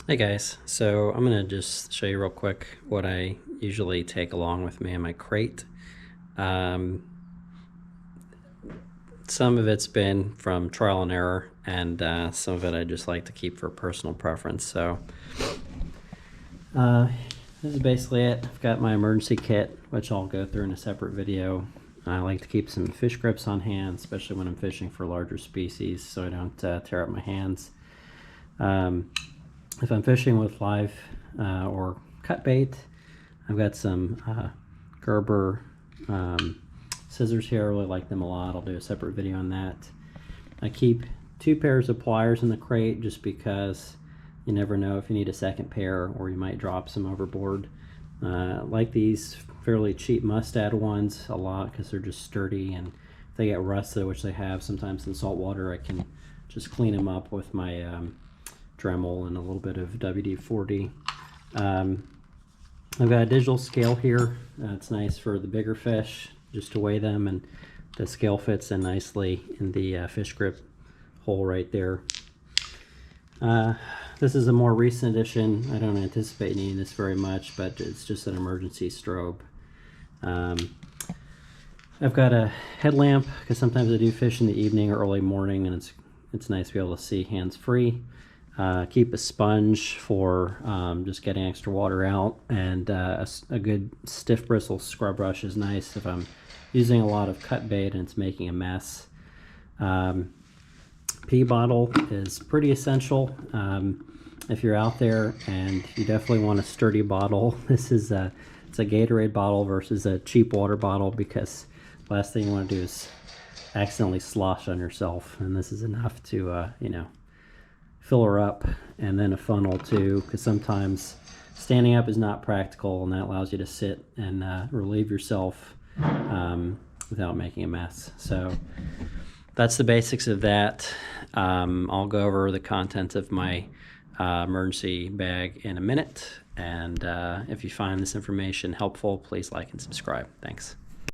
Hey guys, so I'm gonna just show you real quick what I usually take along with me in my crate. Um, some of it's been from trial and error, and some of it I just like to keep for personal preference. So uh, this is basically it. I've got my emergency kit, which I'll go through in a separate video. I like to keep some fish grips on hand, especially when I'm fishing for larger species, so I don't tear up my hands. If I'm fishing with live or cut bait, I've got some Gerber scissors here. I really like them a lot. I'll do a separate video on that. I keep 2 pairs of pliers in the crate just because you never know if you need a second pair or you might drop some overboard. Like these fairly cheap Mustad ones a lot because they're just sturdy, and if they get rusted, which they have sometimes in salt water, I can just clean them up with my Dremel and a little bit of WD-40. I've got a digital scale here. It's nice for the bigger fish, just to weigh them, and the scale fits in nicely in the fish grip hole right there. This is a more recent addition. I don't anticipate needing this very much, but it's just an emergency strobe. I've got a headlamp because sometimes I do fish in the evening or early morning, and it's nice to be able to see hands-free. Keep a sponge for just getting extra water out, and a good stiff bristle scrub brush is nice if I'm using a lot of cut bait and it's making a mess. Pee bottle is pretty essential if you're out there, and you definitely want a sturdy bottle. It's a Gatorade bottle versus a cheap water bottle, because last thing you want to do is accidentally slosh on yourself, and this is enough to fill her up. And then a funnel too, because sometimes standing up is not practical, and that allows you to sit and relieve yourself without making a mess. So that's the basics of that. I'll go over the contents of my emergency bag in a minute, and if you find this information helpful, please like and subscribe. Thanks.